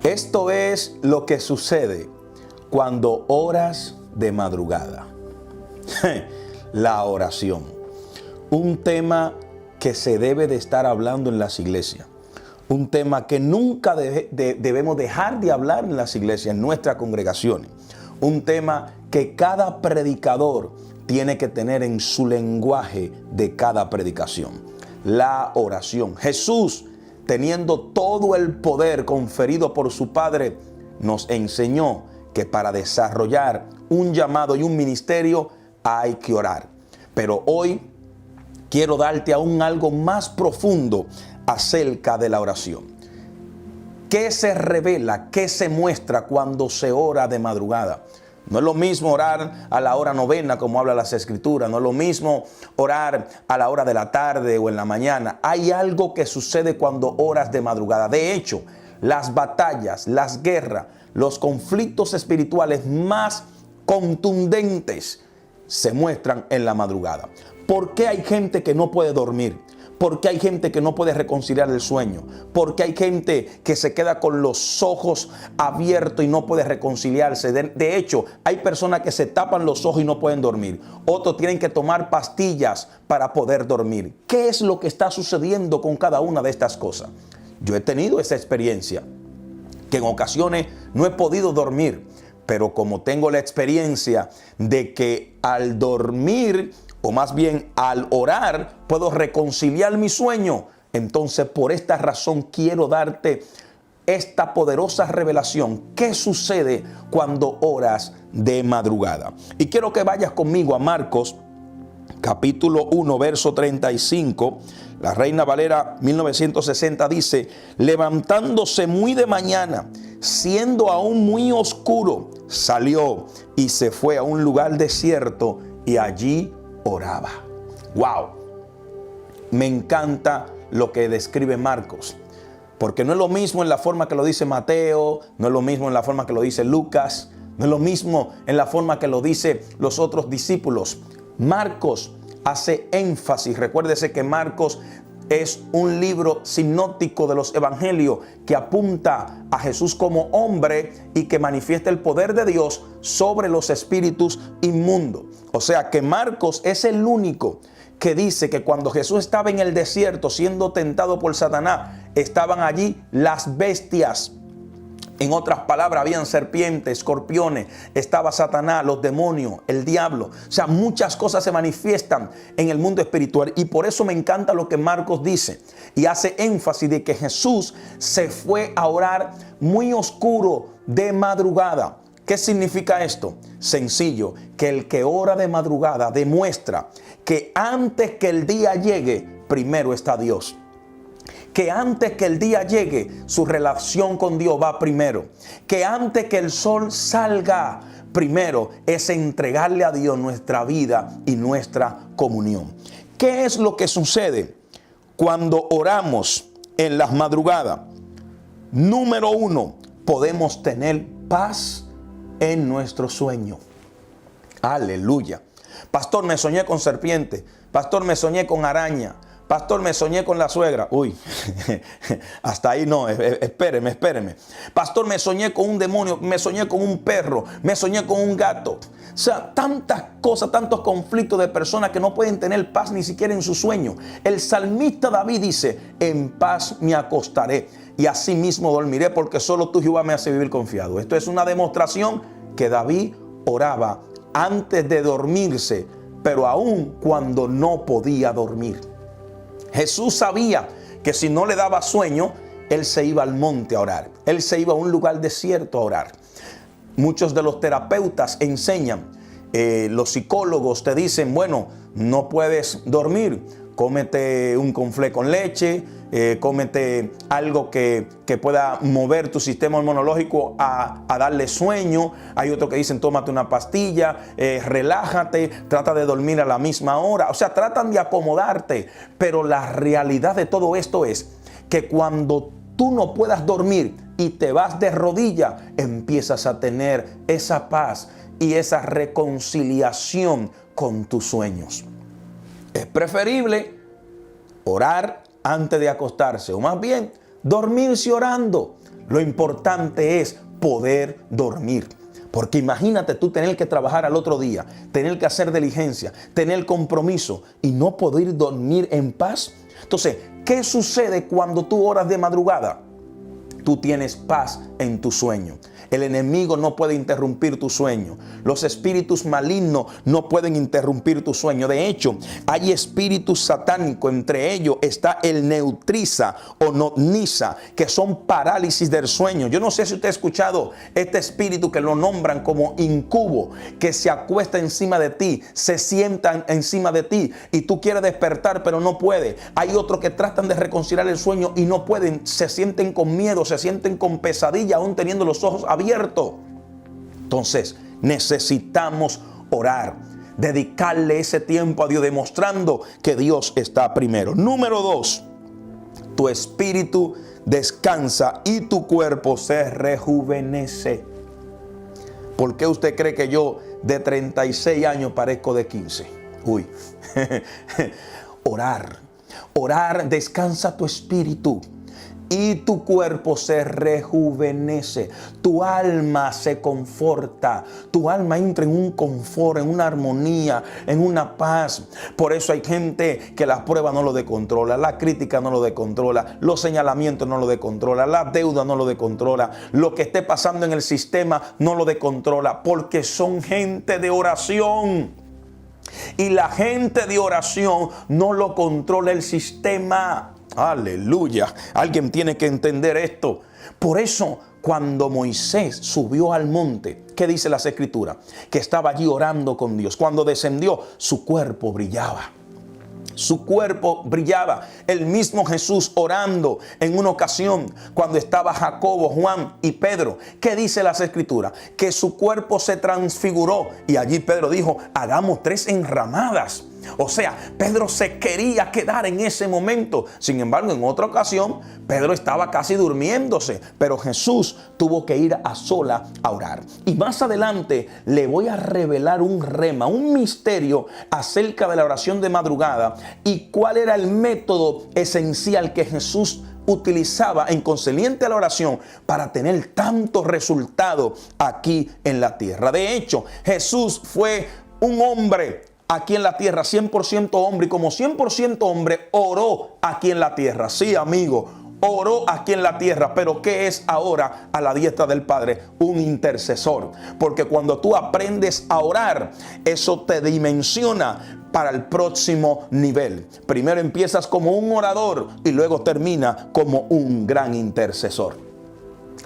Esto es lo que sucede cuando oras de madrugada. La oración. Un tema que se debe de estar hablando en las iglesias. Un tema que nunca debemos dejar de hablar en las iglesias, en nuestras congregaciones. Un tema que cada predicador tiene que tener en su lenguaje de cada predicación. La oración. Jesús, teniendo todo el poder conferido por su Padre, nos enseñó que para desarrollar un llamado y un ministerio hay que orar. Pero hoy quiero darte aún algo más profundo acerca de la oración. ¿Qué se revela, qué se muestra cuando se ora de madrugada? No es lo mismo orar a la hora novena, como habla las Escrituras. No es lo mismo orar a la hora de la tarde o en la mañana. Hay algo que sucede cuando oras de madrugada. De hecho, las batallas, las guerras, los conflictos espirituales más contundentes se muestran en la madrugada. ¿Por qué hay gente que no puede dormir? ¿Por qué hay gente que no puede reconciliar el sueño? ¿Por qué hay gente que se queda con los ojos abiertos y no puede reconciliarse? De hecho, hay personas que se tapan los ojos y no pueden dormir. Otros tienen que tomar pastillas para poder dormir. ¿Qué es lo que está sucediendo con cada una de estas cosas? Yo he tenido esa experiencia, que en ocasiones no he podido dormir, pero como tengo la experiencia de que al dormir, o más bien al orar, puedo reconciliar mi sueño. Entonces, por esta razón quiero darte esta poderosa revelación. ¿Qué sucede cuando oras de madrugada? Y quiero que vayas conmigo a Marcos, capítulo 1, verso 35. La Reina Valera 1960 dice: levantándose muy de mañana, siendo aún muy oscuro, salió y se fue a un lugar desierto y allí oraba. ¡Wow! Me encanta lo que describe Marcos, porque no es lo mismo en la forma que lo dice Mateo, no es lo mismo en la forma que lo dice Lucas, no es lo mismo en la forma que lo dice los otros discípulos. Marcos hace énfasis. Recuérdese que Marcos es un libro sinóptico de los evangelios que apunta a Jesús como hombre y que manifiesta el poder de Dios sobre los espíritus inmundos. O sea que Marcos es el único que dice que cuando Jesús estaba en el desierto siendo tentado por Satanás, estaban allí las bestias. En otras palabras, habían serpientes, escorpiones, estaba Satanás, los demonios, el diablo. O sea, muchas cosas se manifiestan en el mundo espiritual. Y por eso me encanta lo que Marcos dice. Y hace énfasis de que Jesús se fue a orar muy oscuro de madrugada. ¿Qué significa esto? Sencillo, que el que ora de madrugada demuestra que antes que el día llegue, primero está Dios. Que antes que el día llegue, su relación con Dios va primero. Que antes que el sol salga, primero es entregarle a Dios nuestra vida y nuestra comunión. ¿Qué es lo que sucede cuando oramos en las madrugadas? Número uno, podemos tener paz en nuestro sueño. Aleluya. Pastor, me soñé con serpiente. Pastor, me soñé con araña. Pastor, me soñé con la suegra. Uy, hasta ahí no, espéreme. Pastor, me soñé con un demonio, me soñé con un perro, me soñé con un gato. O sea, tantas cosas, tantos conflictos de personas que no pueden tener paz ni siquiera en su sueño. El salmista David dice: en paz me acostaré y así mismo dormiré, porque solo tú, Jehová, me hace vivir confiado. Esto es una demostración que David oraba antes de dormirse, pero aún cuando no podía dormir. Jesús sabía que si no le daba sueño, Él se iba al monte a orar. Él se iba a un lugar desierto a orar. Muchos de los terapeutas enseñan, los psicólogos te dicen: bueno, no puedes dormir, cómete un conflé con leche, cómete algo que pueda mover tu sistema inmunológico a darle sueño. Hay otros que dicen: tómate una pastilla, relájate, trata de dormir a la misma hora. O sea, tratan de acomodarte, pero la realidad de todo esto es que cuando tú no puedas dormir y te vas de rodillas, empiezas a tener esa paz y esa reconciliación con tus sueños. Es preferible orar antes de acostarse, o más bien dormirse orando. Lo importante es poder dormir. Porque imagínate tú tener que trabajar al otro día, tener que hacer diligencia, tener compromiso y no poder dormir en paz. Entonces, ¿qué sucede cuando tú oras de madrugada? Tú tienes paz en tu sueño. El enemigo no puede interrumpir tu sueño. Los espíritus malignos no pueden interrumpir tu sueño. De hecho, hay espíritus satánicos. Entre ellos está el neutriza o notniza, que son parálisis del sueño. Yo no sé si usted ha escuchado este espíritu que lo nombran como incubo, que se acuesta encima de ti, se sientan encima de ti y tú quieres despertar pero no puedes. Hay otros que tratan de reconciliar el sueño y no pueden. Se sienten con miedo, se sienten con pesadilla aún teniendo los ojos abiertos. Entonces necesitamos orar, dedicarle ese tiempo a Dios, demostrando que Dios está primero. Número 2, tu espíritu descansa y tu cuerpo se rejuvenece. ¿Por qué usted cree que yo de 36 años parezco de 15? Orar descansa tu espíritu y tu cuerpo se rejuvenece. Tu alma se conforta. Tu alma entra en un confort, en una armonía, en una paz. Por eso hay gente que la prueba no lo descontrola, la crítica no lo descontrola, los señalamientos no lo descontrola, la deuda no lo descontrola, lo que esté pasando en el sistema no lo descontrola, porque son gente de oración. Y la gente de oración no lo controla el sistema. Aleluya. Alguien tiene que entender esto. Por eso, cuando Moisés subió al monte, ¿qué dice las Escrituras? Que estaba allí orando con Dios. Cuando descendió, su cuerpo brillaba. Su cuerpo brillaba. El mismo Jesús orando en una ocasión cuando estaba Jacobo, Juan y Pedro. ¿Qué dice las Escrituras? Que su cuerpo se transfiguró. Y allí Pedro dijo, hagamos 3 enramadas. O sea, Pedro se quería quedar en ese momento. Sin embargo, en otra ocasión, Pedro estaba casi durmiéndose, pero Jesús tuvo que ir a sola a orar. Y más adelante le voy a revelar un rema, un misterio acerca de la oración de madrugada y cuál era el método esencial que Jesús utilizaba en concerniente a la oración para tener tantos resultados aquí en la tierra. De hecho, Jesús fue un hombre aquí en la tierra, 100% hombre, y como 100% hombre oró aquí en la tierra. Sí, amigo, oró aquí en la tierra. Pero ¿qué es ahora a la diestra del Padre? Un intercesor. Porque cuando tú aprendes a orar, eso te dimensiona para el próximo nivel. Primero empiezas como un orador y luego termina como un gran intercesor.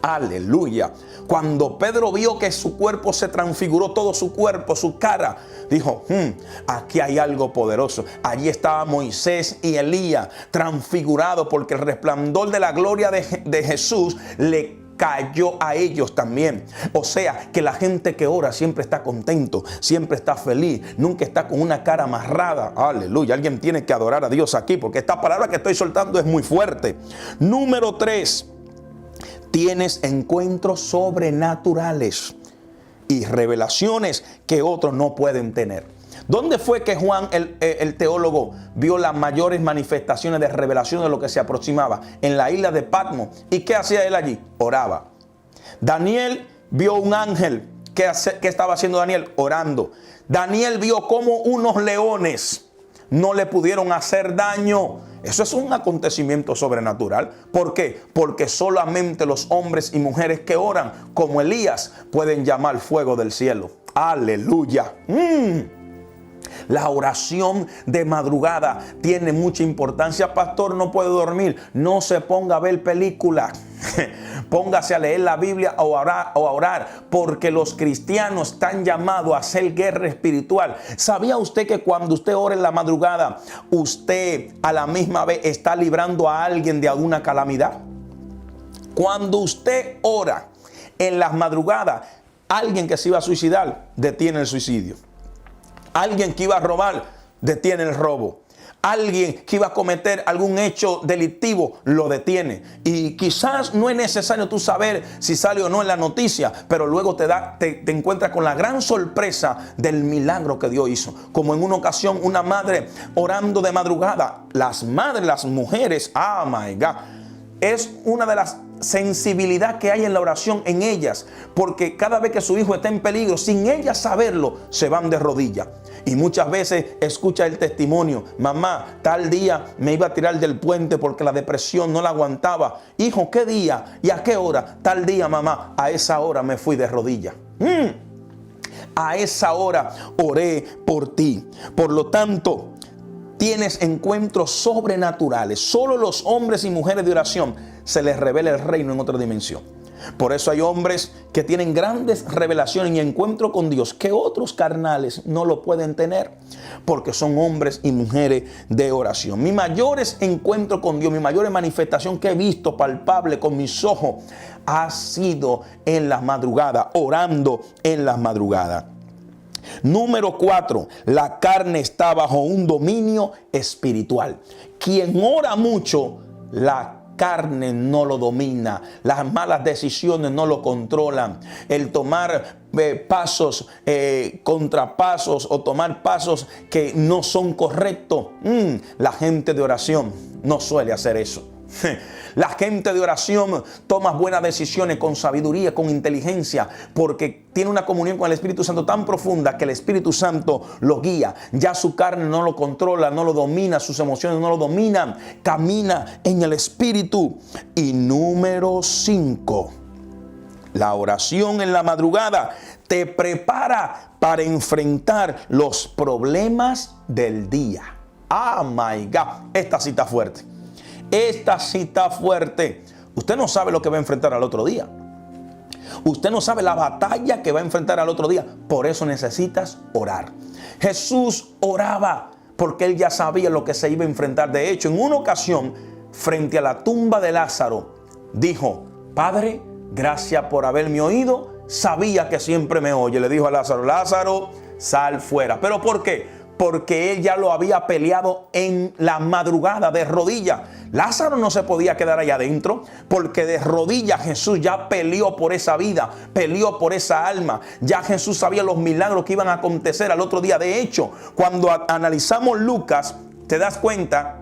Aleluya. Cuando Pedro vio que su cuerpo se transfiguró, todo su cuerpo, su cara, dijo, aquí hay algo poderoso. Allí estaba Moisés y Elías transfigurados, porque el resplandor de la gloria de Jesús le cayó a ellos también. O sea, que la gente que ora siempre está contento, siempre está feliz, nunca está con una cara amarrada. Aleluya. Alguien tiene que adorar a Dios aquí, porque esta palabra que estoy soltando es muy fuerte. Número 3. Tienes encuentros sobrenaturales y revelaciones que otros no pueden tener. ¿Dónde fue que Juan, el teólogo, vio las mayores manifestaciones de revelación de lo que se aproximaba? En la isla de Patmos. ¿Y qué hacía él allí? Oraba. Daniel vio un ángel. ¿Qué estaba haciendo Daniel? Orando. Daniel vio cómo unos leones no le pudieron hacer daño. Eso es un acontecimiento sobrenatural. ¿Por qué? Porque solamente los hombres y mujeres que oran, como Elías, pueden llamar fuego del cielo. Aleluya. La oración de madrugada tiene mucha importancia. Pastor, no puedo dormir. No se ponga a ver películas. Póngase a leer la Biblia o a orar, porque los cristianos están llamados a hacer guerra espiritual. ¿Sabía usted que cuando usted ora en la madrugada, usted a la misma vez está librando a alguien de alguna calamidad? Cuando usted ora en las madrugadas, alguien que se iba a suicidar detiene el suicidio. Alguien que iba a robar detiene el robo. Alguien que iba a cometer algún hecho delictivo lo detiene. Y quizás no es necesario tú saber si sale o no en la noticia, pero luego te encuentras con la gran sorpresa del milagro que Dios hizo. Como en una ocasión una madre orando de madrugada. Las madres, las mujeres, oh my God, es una de las sensibilidad que hay en la oración en ellas, porque cada vez que su hijo está en peligro, sin ellas saberlo, se van de rodillas. Y muchas veces escucha el testimonio: mamá, tal día me iba a tirar del puente porque la depresión no la aguantaba. Hijo, ¿qué día y a qué hora? Tal día, mamá, a esa hora me fui de rodillas. A esa hora oré por ti. Por lo tanto, tienes encuentros sobrenaturales. Solo los hombres y mujeres de oración se les revela el reino en otra dimensión. Por eso hay hombres que tienen grandes revelaciones y encuentro con Dios que otros carnales no lo pueden tener, porque son hombres y mujeres de oración. Mi mayores encuentro con Dios, mi mayor manifestación que he visto palpable con mis ojos ha sido en las madrugadas, orando en las madrugadas. Número 4, la carne está bajo un dominio espiritual. Quien ora mucho, la carne no lo domina, las malas decisiones no lo controlan, el tomar pasos, contrapasos o tomar pasos que no son correctos. La gente de oración no suele hacer eso. La gente de oración toma buenas decisiones con sabiduría, con inteligencia, porque tiene una comunión con el Espíritu Santo tan profunda que el Espíritu Santo lo guía. Ya su carne no lo controla, no lo domina, sus emociones no lo dominan. Camina en el Espíritu. Y número 5, la oración en la madrugada te prepara para enfrentar los problemas del día. Oh my God, esta cita fuerte. Esta cita fuerte. Usted no sabe lo que va a enfrentar al otro día. Usted no sabe la batalla que va a enfrentar al otro día. Por eso necesitas orar. Jesús oraba porque él ya sabía lo que se iba a enfrentar. De hecho, en una ocasión, frente a la tumba de Lázaro, dijo: Padre, gracias por haberme oído. Sabía que siempre me oye. Le dijo a Lázaro: Lázaro, sal fuera. ¿Pero por qué? Porque él ya lo había peleado en la madrugada de rodillas. Lázaro no se podía quedar allá adentro, porque de rodillas Jesús ya peleó por esa vida, peleó por esa alma. Ya Jesús sabía los milagros que iban a acontecer al otro día. De hecho, cuando analizamos Lucas, te das cuenta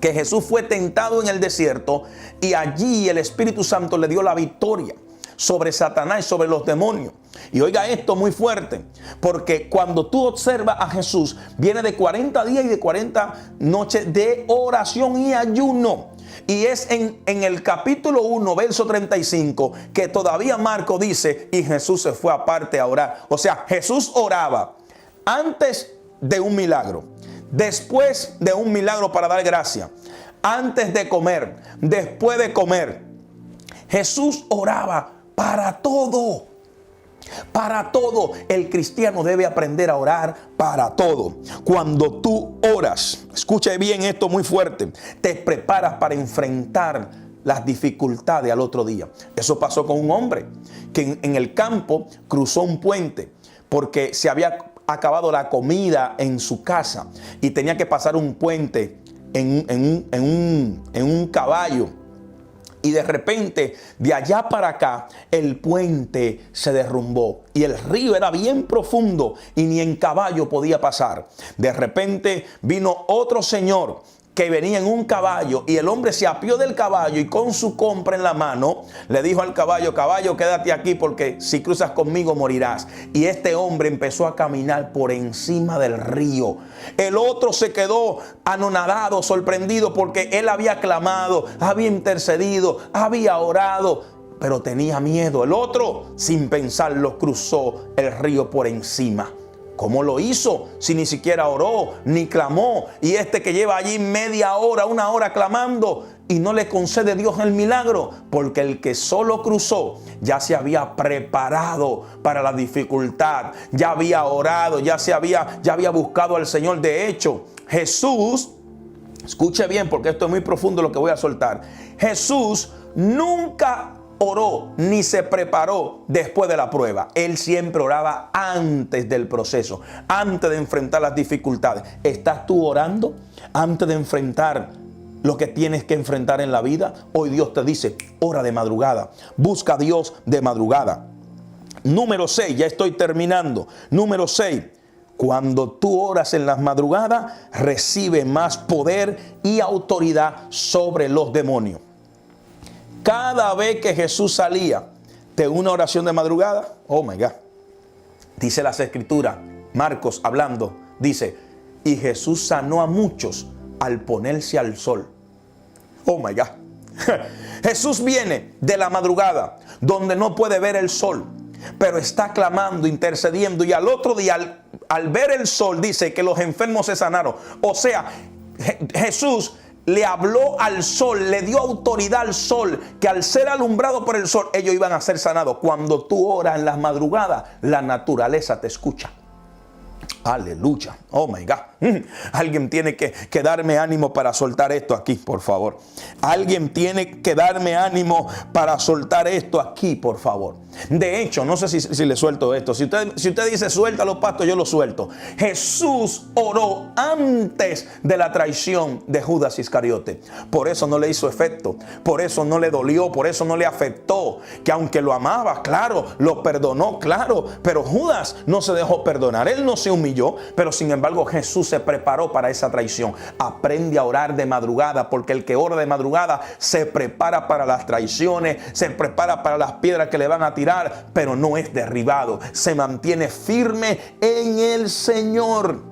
que Jesús fue tentado en el desierto y allí el Espíritu Santo le dio la victoria sobre Satanás y sobre los demonios. Y oiga esto muy fuerte, porque cuando tú observas a Jesús, viene de 40 días y de 40 noches de oración y ayuno. Y es en el capítulo 1, verso 35, que todavía Marco dice: y Jesús se fue aparte a orar. O sea, Jesús oraba antes de un milagro, después de un milagro para dar gracia, antes de comer, después de comer. Jesús oraba para todo. Para todo. El cristiano debe aprender a orar para todo. Cuando tú oras, escuche bien esto muy fuerte, te preparas para enfrentar las dificultades al otro día. Eso pasó con un hombre que en el campo cruzó un puente porque se había acabado la comida en su casa y tenía que pasar un puente en un caballo. Y de repente, de allá para acá, el puente se derrumbó. Y el río era bien profundo y ni en caballo podía pasar. De repente vino otro señor que venía en un caballo y el hombre se apió del caballo y con su compra en la mano le dijo al caballo: caballo, quédate aquí porque si cruzas conmigo morirás. Y este hombre empezó a caminar por encima del río. El otro se quedó anonadado, sorprendido, porque él había clamado, había intercedido, había orado, pero tenía miedo. El otro, sin pensarlo, cruzó el río por encima. ¿Cómo lo hizo? Si ni siquiera oró, ni clamó. Y este que lleva allí media hora, una hora clamando, y no le concede Dios el milagro, porque el que solo cruzó ya se había preparado para la dificultad, ya había orado, ya había buscado al Señor. De hecho, Jesús, escuche bien porque esto es muy profundo lo que voy a soltar. Jesús nunca oró ni se preparó después de la prueba. Él siempre oraba antes del proceso, antes de enfrentar las dificultades. ¿Estás tú orando antes de enfrentar lo que tienes que enfrentar en la vida? Hoy Dios te dice: ora de madrugada, busca a Dios de madrugada. Número 6, ya estoy terminando. Número 6, cuando tú oras en las madrugadas, recibe más poder y autoridad sobre los demonios. Cada vez que Jesús salía de una oración de madrugada, oh my God, dice las Escrituras, Marcos hablando, dice, y Jesús sanó a muchos al ponerse al sol. Oh my God. Jesús viene de la madrugada, donde no puede ver el sol, pero está clamando, intercediendo, y al otro día, al ver el sol, dice que los enfermos se sanaron. O sea, Jesús le habló al sol, le dio autoridad al sol, que al ser alumbrado por el sol, ellos iban a ser sanados. Cuando tú oras en las madrugadas, la naturaleza te escucha. Aleluya. Oh my God. Alguien tiene que darme ánimo para soltar esto aquí, por favor. Alguien tiene que darme ánimo para soltar esto aquí, por favor. De hecho, no sé si le suelto esto. Si usted dice suéltalo, pastor, yo lo suelto. Jesús oró antes de la traición de Judas Iscariote. Por eso no le hizo efecto. Por eso no le dolió. Por eso no le afectó. Que aunque lo amaba, claro, lo perdonó, claro. Pero Judas no se dejó perdonar. Él no se humilló. Pero sin embargo, Jesús se preparó para esa traición. Aprende a orar de madrugada, porque el que ora de madrugada se prepara para las traiciones, se prepara para las piedras que le van a tirar, pero no es derribado. Se mantiene firme en el Señor.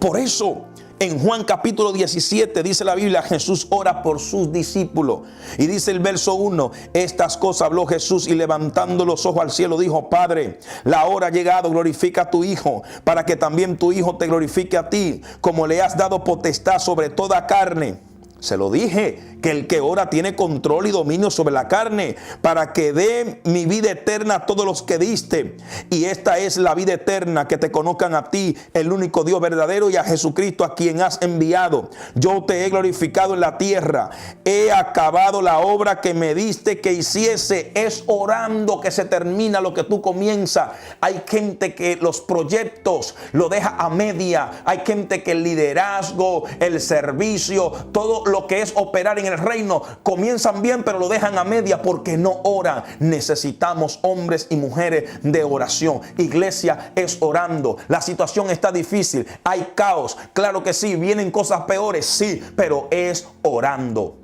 Por eso, en Juan capítulo 17 dice la Biblia, Jesús ora por sus discípulos. Y dice el verso 1, estas cosas habló Jesús y levantando los ojos al cielo dijo, Padre, la hora ha llegado, glorifica a tu Hijo, para que también tu Hijo te glorifique a ti, como le has dado potestad sobre toda carne. Se lo dije, que el que ora tiene control y dominio sobre la carne, para que dé mi vida eterna a todos los que diste. Y esta es la vida eterna, que te conozcan a ti, el único Dios verdadero, y a Jesucristo a quien has enviado. Yo te he glorificado en la tierra. He acabado la obra que me diste que hiciese. Es orando que se termina lo que tú comienzas. Hay gente que los proyectos lo deja a media. Hay gente que el liderazgo, el servicio, todo lo que es operar en el reino, comienzan bien pero lo dejan a media porque no oran. Necesitamos hombres y mujeres de oración. Iglesia, es orando. La situación está difícil, hay caos, claro que sí, vienen cosas peores, sí, pero es orando.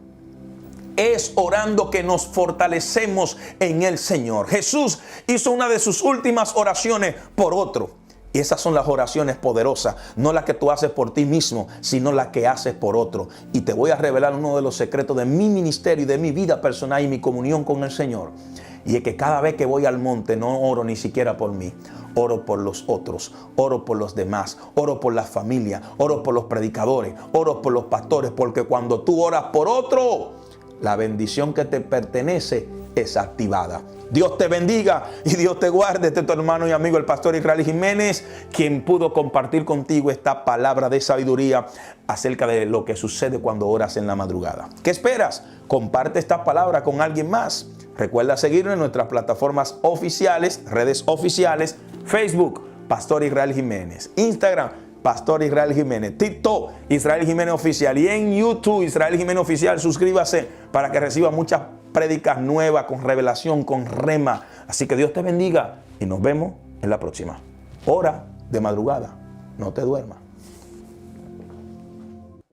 Es orando que nos fortalecemos en el Señor. Jesús hizo una de sus últimas oraciones por otro. Y esas son las oraciones poderosas, no las que tú haces por ti mismo, sino las que haces por otro. Y te voy a revelar uno de los secretos de mi ministerio y de mi vida personal y mi comunión con el Señor. Y es que cada vez que voy al monte no oro ni siquiera por mí. Oro por los otros, oro por los demás, oro por la familia, oro por los predicadores, oro por los pastores. Porque cuando tú oras por otro, la bendición que te pertenece es activada. Dios te bendiga y Dios te guarde. Este es tu hermano y amigo el pastor Israel Jiménez, quien pudo compartir contigo esta palabra de sabiduría acerca de lo que sucede cuando oras en la madrugada. ¿Qué esperas? Comparte esta palabra con alguien más. Recuerda seguirnos en nuestras plataformas oficiales, redes oficiales, Facebook, Pastor Israel Jiménez, Instagram, Pastor Israel Jiménez, TikTok, Israel Jiménez Oficial, y en YouTube, Israel Jiménez Oficial. Suscríbase para que reciba muchas prédicas nuevas con revelación, con rema. Así que Dios te bendiga y nos vemos en la próxima. Ora de madrugada, no te duermas.